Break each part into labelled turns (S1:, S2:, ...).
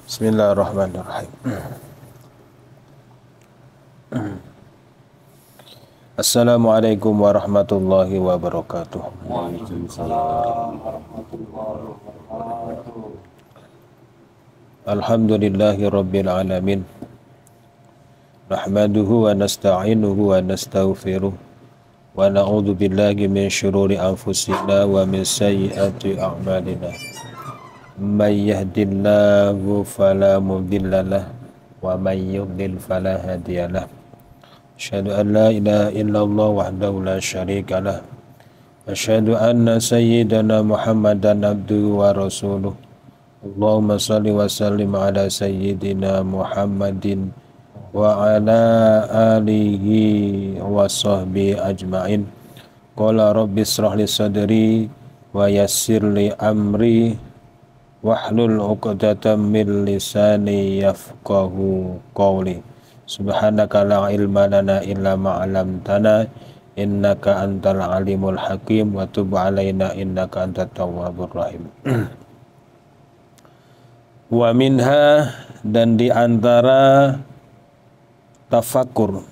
S1: Bismillahirrahmanirrahim. Assalamualaikum warahmatullahi wabarakatuh. Alhamdulillahi rabbil alamin. Nahmaduhu wa nasta'inuhu wa nastaghfiruh. Wa na'udzu billahi min syururi anfusina wa min sayyiati a'malina. May yahdihillahu fala mudhillalah wa may yudlil fala hadiyalah. Asyhadu an la ilaha illallah wahdahu la syarikalah. Asyhadu anna sayyidana Muhammadan abduhu wa rasuluh. Allahumma shalli wa sallim ala sayyidina Muhammadin wa ala alihi wa sahbihi ajma'in. Qala rabbi shrah li sadri wa yassir li amri wahlul 'uqdatam min lisani yafqahu qawli. Subhanaka la ilma lana illa ma 'allamtana innaka antal alimul hakim wa tub 'alaina innaka antat tawwabur rahim. Wa minha, dan di antara tafakkur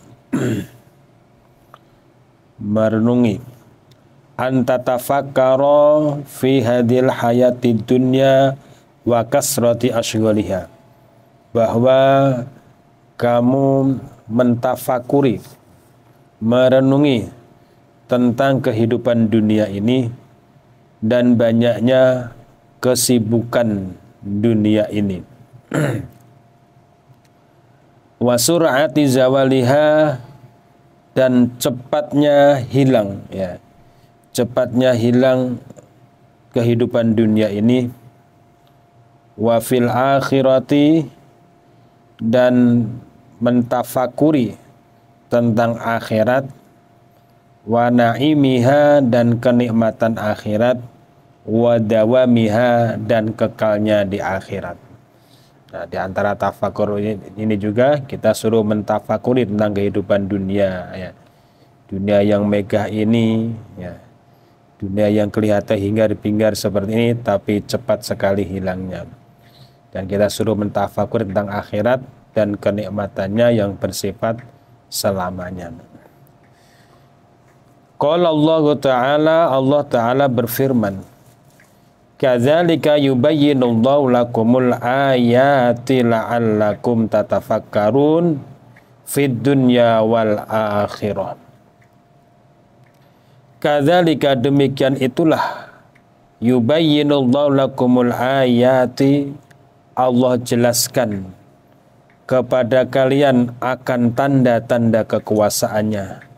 S1: merenungi, anta tafakkara fi hadil hayati dunya wa kasrati ashghaliha, bahwa kamu mentafakuri, merenungi tentang kehidupan dunia ini dan banyaknya kesibukan dunia ini. Wa sur'ati zawaliha, dan cepatnya hilang, ya, cepatnya hilang kehidupan dunia ini. Wa fil akhirati, dan mentafakuri tentang akhirat. Wa na'imiha, dan kenikmatan akhirat. Wa dawamiha, dan kekalnya di akhirat. Nah, di antara tafakur ini juga kita suruh mentafakuri tentang kehidupan dunia, ya. Dunia yang megah ini, ya. Dunia yang kelihatan hingar-bingar seperti ini, tapi cepat sekali hilangnya. Dan kita suruh mentafakuri tentang akhirat dan kenikmatannya yang bersifat selamanya. Qala Allah Ta'ala berfirman, kadzalika yubayyinullahu lakumul ayati la'allakum tatafakkarun fid dunya wal akhirah. Kadzalika, demikian itulah, yubayyinullahu lakumul ayati, Allah jelaskan kepada kalian akan tanda-tanda kekuasaannya.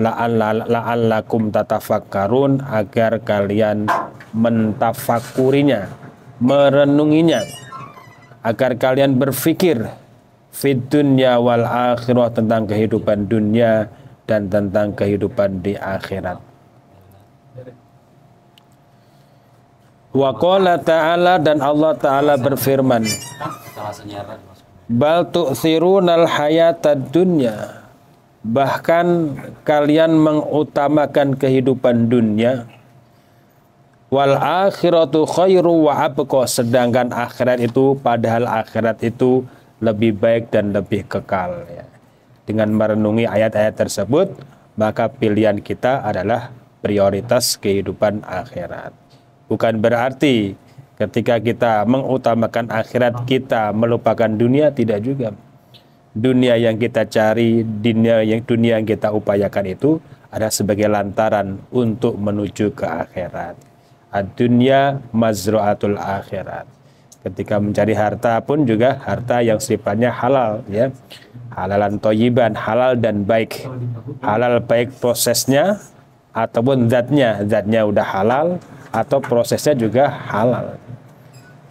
S1: La'allakum tatafakkarun, agar kalian mentafakurinya, merenunginya, agar kalian berfikir fid dunya wal akhirah, tentang kehidupan dunia dan tentang kehidupan di akhirat. Wa qala ta'ala, dan Allah Ta'ala berfirman, bal tu'thirunal hayatad dunya, bahkan kalian mengutamakan kehidupan dunia. Wal akhiratu khairu wa abqa, sedangkan akhirat itu, padahal akhirat itu lebih baik dan lebih kekal, ya. Dengan merenungi ayat-ayat tersebut, maka pilihan kita adalah prioritas kehidupan akhirat. Bukan berarti ketika kita mengutamakan akhirat kita melupakan dunia, tidak juga. Dunia yang kita cari, dunia yang kita upayakan itu adalah sebagai lantaran untuk menuju ke akhirat. Ad-dunya mazru'atul akhirat. Ketika mencari harta pun juga harta yang sifatnya halal, ya. Halalan thayyiban, halal dan baik. Halal baik prosesnya ataupun zatnya udah halal atau prosesnya juga halal.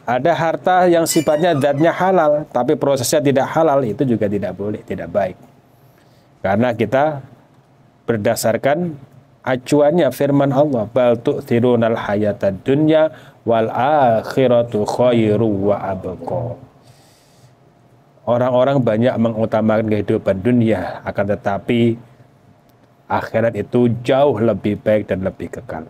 S1: Ada harta yang sifatnya zatnya halal tapi prosesnya tidak halal, itu juga tidak boleh, tidak baik. Karena kita berdasarkan acuannya firman Allah, bal tu'thirunal hayatad dunya wal akhiratu khairu wa abqa. Orang-orang banyak mengutamakan kehidupan dunia, akan tetapi akhirat itu jauh lebih baik dan lebih kekal.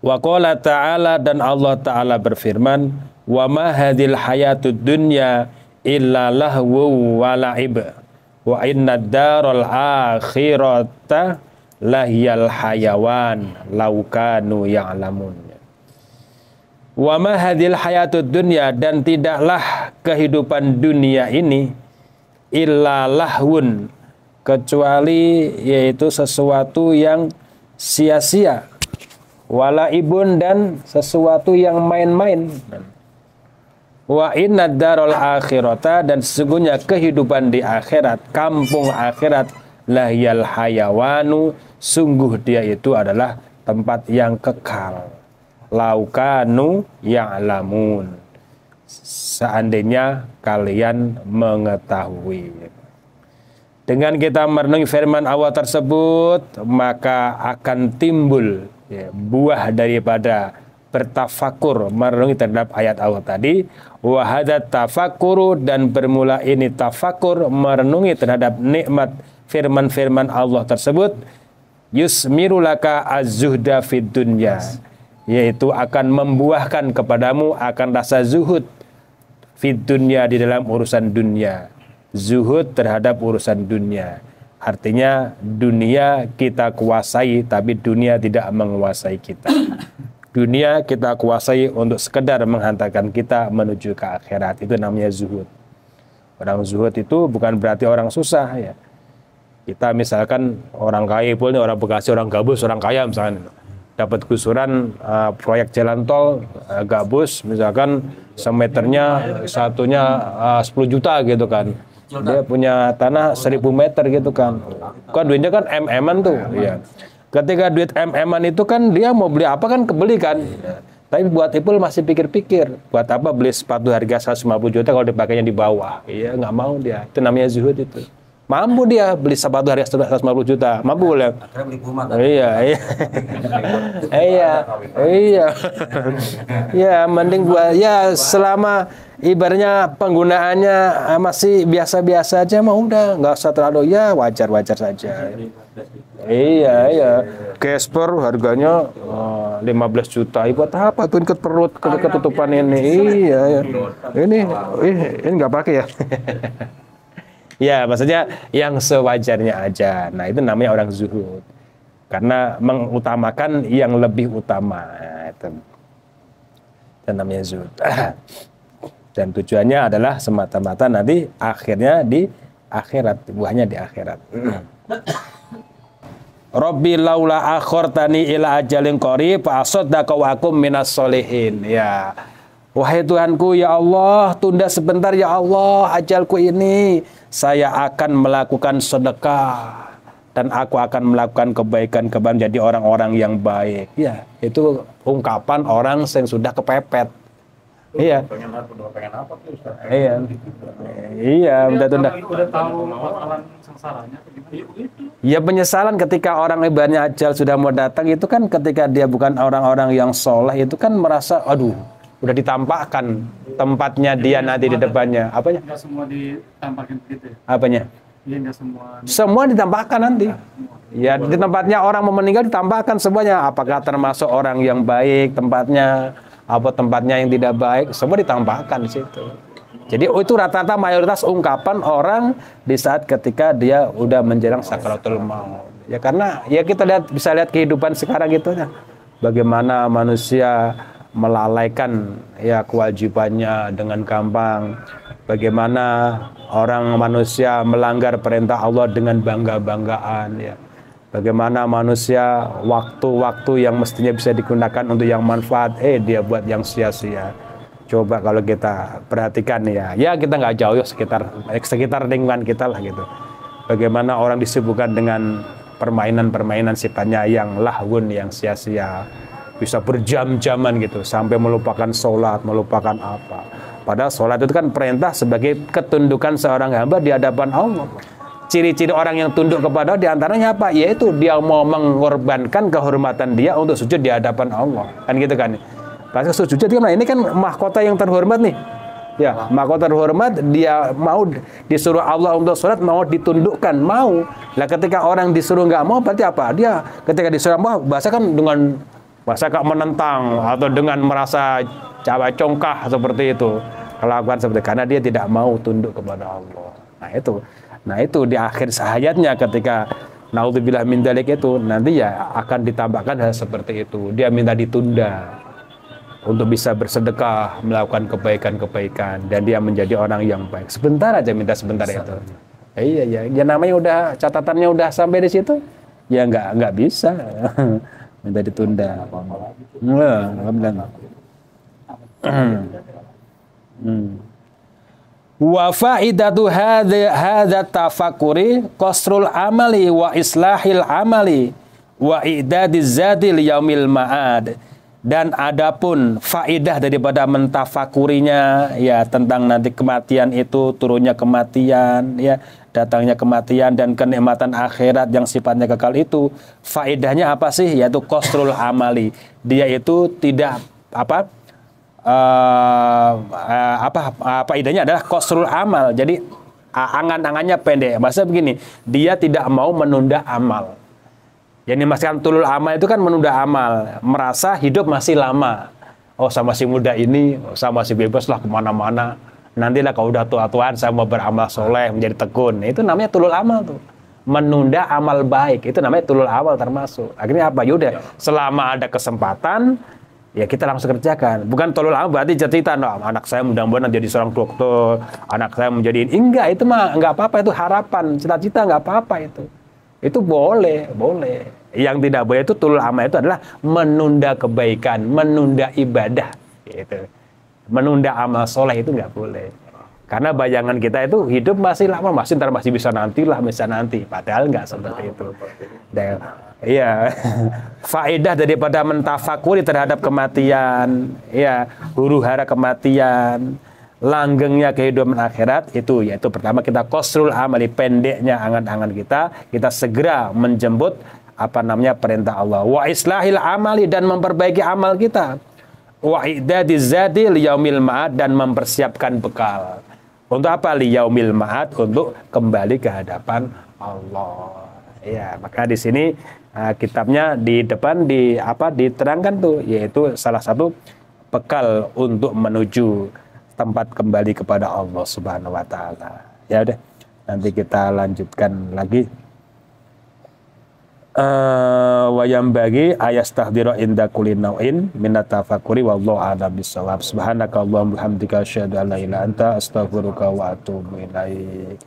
S1: Wa qala ta'ala, dan Allah Ta'ala berfirman, wa ma hadhil hayatud dunya illa lahwu wa la'ib wa inna daral akhirata lahiyal hayawan law kanu ya'lamun. Wa ma hadhil hayatud dunya, dan tidaklah kehidupan dunia ini illa lahwun, kecuali yaitu sesuatu yang sia-sia, wala ibun, dan sesuatu yang main-main. Wa inna darul akhirata, dan sesungguhnya kehidupan di akhirat, kampung akhirat, lahiyal hayawanu, sungguh dia itu adalah tempat yang kekal. Laukanu ya'lamun, seandainya kalian mengetahui. Dengan kita merenungi firman Allah tersebut, maka akan timbul buah daripada bertafakur, merenungi terhadap ayat Allah tadi. Wa hadat tafakuru, dan bermula ini tafakur, merenungi terhadap nikmat firman-firman Allah tersebut. Yusmiru laka az-zuhda fid dunya, yaitu akan membuahkan kepadamu akan rasa zuhud fid dunya, di dalam urusan dunia. Zuhud terhadap urusan dunia, artinya dunia kita kuasai, tapi dunia tidak menguasai kita. Dunia kita kuasai untuk sekedar menghantarkan kita menuju ke akhirat, itu namanya zuhud. Orang zuhud itu bukan berarti orang susah ya. Kita misalkan orang kaya pun, orang Bekasi, orang gabus, orang kaya misalkan dapat gusuran proyek jalan tol gabus, misalkan semeternya satunya 10 juta gitu kan. Dia punya tanah 1000 meter gitu kan. Kan duitnya kan MM-an tuh. Ya. Ketika duit MM-an itu kan dia mau beli apa kan kebeli kan. Tapi buat Ipul masih pikir-pikir, buat apa beli sepatu harga 150 juta kalau dipakainya di bawah. Iya, nggak mau dia. Itu namanya zuhud itu. Mampu dia beli sepatu harga 150 juta, mampu boleh. Iya, iya. Iya. Ya, mending buat ya selama ibaratnya penggunaannya masih biasa-biasa aja mah udah, nggak usah terlalu, ya wajar-wajar saja. Iya. Casper harganya 15 juta. Buat apa tuh ikat perut ketutupan ini? Iya. Ini nggak pakai ya. Ya, maksudnya yang sewajarnya aja. Nah, itu namanya orang zuhud. Karena mengutamakan yang lebih utama. Itu namanya zuhud. Dan tujuannya adalah semata-mata nanti akhirnya di akhirat, buahnya di akhirat. Rabbi laula akhortani ila ajalin qarib fa asaddaqa wa akum minas solihin. Ya. Wahai Tuhanku, ya Allah, tunda sebentar ya Allah ajalku ini. Saya akan melakukan sedekah dan aku akan melakukan kebaikan-kebaikan, jadi orang-orang yang baik. Ya, itu ungkapan orang yang sudah kepepet. Iya. Pengen apa tuh, Ustaz? Iya. Iya, tunda. Udah tahu alam sengsaranya ya, penyesalan ketika orang ibaratnya ajal sudah mau datang itu kan ketika dia bukan orang-orang yang soleh itu kan merasa aduh, udah ditampakkan tempatnya dia nanti di depannya. Apanya? Enggak semua ditampakkan begitu ya? Apanya? Iya, enggak semua. Semua ditampakkan nanti. Ya, di tempatnya orang mau meninggal ditampakkan semuanya. Apakah termasuk orang yang baik tempatnya, apa tempatnya yang tidak baik, semua ditampakkan di situ. Jadi itu rata-rata mayoritas ungkapan orang di saat ketika dia udah menjelang sakaratul maut. Ya karena ya kita bisa lihat kehidupan sekarang gitu ya. Bagaimana manusia melalaikan ya kewajibannya dengan gampang, bagaimana orang manusia melanggar perintah Allah dengan bangga-banggaan ya, bagaimana manusia waktu-waktu yang mestinya bisa digunakan untuk yang manfaat dia buat yang sia-sia. Coba kalau kita perhatikan ya kita nggak jauh ya sekitar lingkungan kita lah gitu, bagaimana orang disibukkan dengan permainan-permainan sifatnya yang lahwun, yang sia-sia, bisa berjam-jaman gitu sampai melupakan sholat, melupakan apa. Padahal sholat itu kan perintah sebagai ketundukan seorang hamba di hadapan Allah. Ciri-ciri orang yang tunduk kepada Allah diantaranya apa? Yaitu dia mau mengorbankan kehormatan dia untuk sujud di hadapan Allah. Kan gitu kan. Pas sujud itu kan ini kan mahkota yang terhormat nih. Ya, mahkota terhormat, dia mau disuruh Allah untuk sholat, mau ditundukkan, mau. Nah ketika orang disuruh nggak mau berarti apa? Dia ketika disuruh mau bahasa kan dengan bahasa menentang atau dengan merasa cawa congkah seperti itu, kelakuan seperti itu, karena dia tidak mau tunduk kepada Allah. Nah itu di akhir hayatnya ketika naudzubillah min dzalik itu nanti ya akan ditambahkan hal seperti itu. Dia minta ditunda untuk bisa bersedekah, melakukan kebaikan-kebaikan, dan dia menjadi orang yang baik. Sebentar aja minta sebentar itu. Iya, ya namanya udah catatannya udah sampai di situ, ya nggak bisa minta ditunda. Wa faidatu hadza tafakuri qasrul amali wa islahil amali wa i'dadiz zadi li yaumil ma'ad. Dan adapun faidah daripada mentafakurinya ya tentang nanti kematian itu, turunnya kematian, ya datangnya kematian dan kenikmatan akhirat yang sifatnya kekal itu, faedahnya apa sih? Yaitu qasrul amali. Dia itu tidak idenya adalah qasrul amal. Jadi angan-angannya pendek. Maksudnya begini, dia tidak mau menunda amal. Yang dimaksudkan tulul amal itu kan menunda amal, merasa hidup masih lama. Oh, saya masih muda ini, saya masih bebas lah kemana-mana. Nantilah kalau udah tua-tuaan saya mau beramal soleh, menjadi tekun. Itu namanya tulul amal tuh. Menunda amal baik, itu namanya tulul amal termasuk. Akhirnya apa? Yaudah, selama ada kesempatan, ya kita langsung kerjakan. Bukan tulul amal berarti cerita, no, anak saya mudah-mudahan jadi seorang dokter, anak saya menjadi enggak, itu mah enggak apa-apa, itu harapan, cita-cita enggak apa-apa itu. Itu boleh. Yang tidak boleh itu tulul amal itu adalah menunda kebaikan, menunda ibadah. Gitu. Menunda amal soleh itu nggak boleh. Karena bayangan kita itu hidup masih lama, masih bisa nanti. Padahal nggak seperti itu. Dan, iya, faedah daripada mentafakuri terhadap kematian, ya, huru-hara kematian, langgengnya kehidupan akhirat itu, yaitu pertama kita qasrul amali, pendeknya angan-angan kita segera menjemput perintah Allah. Wa islahil amali, dan memperbaiki amal kita. Wa i'dadiz zadi liyaumil ma'ad, dan mempersiapkan bekal. Untuk apa? Liyaumil ma'ad, untuk kembali ke hadapan Allah. Ya, maka di sini kitabnya di depan diterangkan tuh, yaitu salah satu bekal untuk menuju tempat kembali kepada Allah Subhanahu wa taala. Ya udah, nanti kita lanjutkan lagi. Wa yambagi ayastahdira inda kulli nau'in minat tafakkuri wallahu a'lam bissawab. Subhanakallahumma wa bihamdika asyhadu an la ilaha illa anta astaghfiruka wa atubu ilaik.